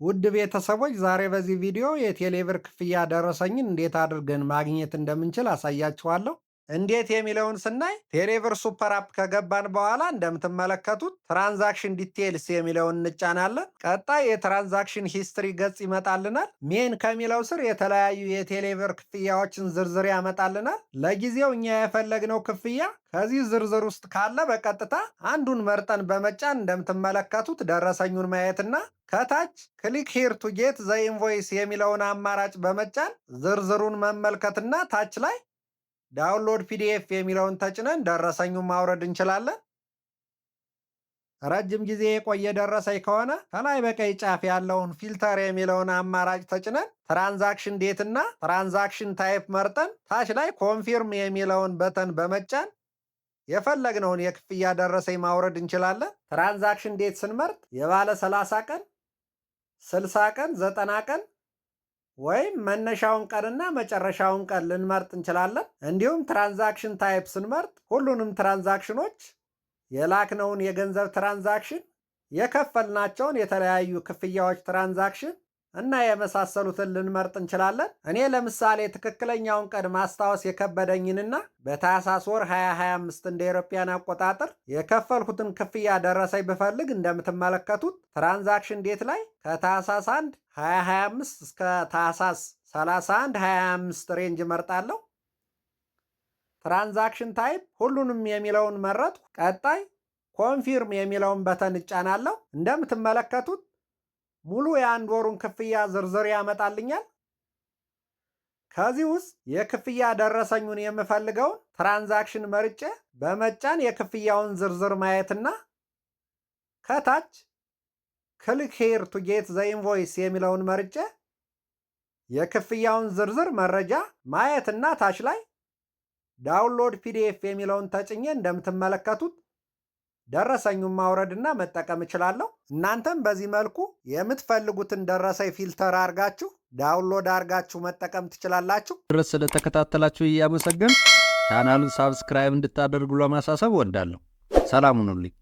ውድ ቤተሰቦች ዛሬ በዚህ ቪዲዮ የቴሌብር ክፍያ ደረሰኝን እንዴት አድርገን ማግኘት እንደምንችል አሳያችኋለሁ። እንዴት የሚለውን ስናይ ቴሌብር ሱፐር አፕ ከገባን በኋላ እንደምትመለከቱት ትራንዛክሽን ዲቴይልስ የሚለውን እንጫናለን። ቀጣይ የትራንዛክሽን ሂስትሪ ገጽ ይመጣልናል። ሜን ከሚለው ስር የተለያዩ የቴሌብር ክፍያዎችን ዝርዝር ያመጣልናል። ለጊዜው እኛ የፈለግነው ክፍያ ከዚህ ዝርዝር ውስጥ ካለ በቀጥታ አንዱን መርጠን በመጫን እንደምትመለከቱት ደረሰኙን ማየትና ከታች ክሊክ ሂር ቱ ጌት ዘ ኢንቮይስ የሚለውን አማራጭ በመጫን ዝርዝሩን መመልከትና ታች ላይ ዳውንሎድ ፒዲኤፍ የሚለውን ተጭነን ደረሰኙን ማውረድ እንችላለን። ረጅም ጊዜ የቆየ ደረሰኝ ከሆነ ከላይ በቀይ ጫፍ ያለውን ፊልተር የሚለውን አማራጭ ተጭነን ትራንዛክሽን ዴት እና ትራንዛክሽን ታይፕ መርጠን ታች ላይ ኮንፊርም የሚለውን በተን በመጫን የፈለግነውን የክፍያ ደረሰኝ ማውረድ እንችላለን። ትራንዛክሽን ዴት ስንመርጥ የባለ 30 ቀን 60 ቀን 90 ቀን ወይም መነሻውን ቀንና መጨረሻውን ቀን ልንመርጥ እንችላለን። እንዲሁም ትራንዛክሽን ታይፕ ስንመርጥ ሁሉንም ትራንዛክሽኖች የላክነውን የገንዘብ ትራንዛክሽን፣ የከፈልናቸውን የተለያዩ ክፍያዎች ትራንዛክሽን እና የመሳሰሉትን ልንመርጥ እንችላለን። እኔ ለምሳሌ ትክክለኛውን ቀን ማስታወስ የከበደኝንና በታህሳስ ወር 2025 እንደ አውሮፓውያን አቆጣጠር የከፈልኩትን ክፍያ ደረሰኝ ብፈልግ እንደምትመለከቱት ትራንዛክሽን ዴት ላይ ከታህሳስ 1 2025 እስከ ታህሳስ 31 2025 ሬንጅ መርጣለሁ። ትራንዛክሽን ታይፕ ሁሉንም የሚለውን መረጥኩ። ቀጣይ ኮንፊርም የሚለውን በተን እጫናለሁ። እንደምትመለከቱት ሙሉ የአንድ ወሩን ክፍያ ዝርዝር ያመጣልኛል። ከዚህ ውስጥ የክፍያ ደረሰኙን የምፈልገውን ትራንዛክሽን መርጬ በመጫን የክፍያውን ዝርዝር ማየትና ከታች ክሊክ ሄር ቱ ጌት ዘ ኢንቮይስ የሚለውን መርጬ የክፍያውን ዝርዝር መረጃ ማየትና ታች ላይ ዳውንሎድ ፒዲኤፍ የሚለውን ተጭኜ እንደምትመለከቱት ደረሰኙን ማውረድና መጠቀም እችላለሁ። እናንተም በዚህ መልኩ የምትፈልጉትን ደረሰኝ ፊልተር አርጋችሁ ዳውንሎድ አርጋችሁ መጠቀም ትችላላችሁ። ድረስ ስለተከታተላችሁ እያመሰገን ቻናሉን ሳብስክራይብ እንድታደርጉ ለማሳሰብ እወዳለሁ። ሰላም ሁኑልኝ።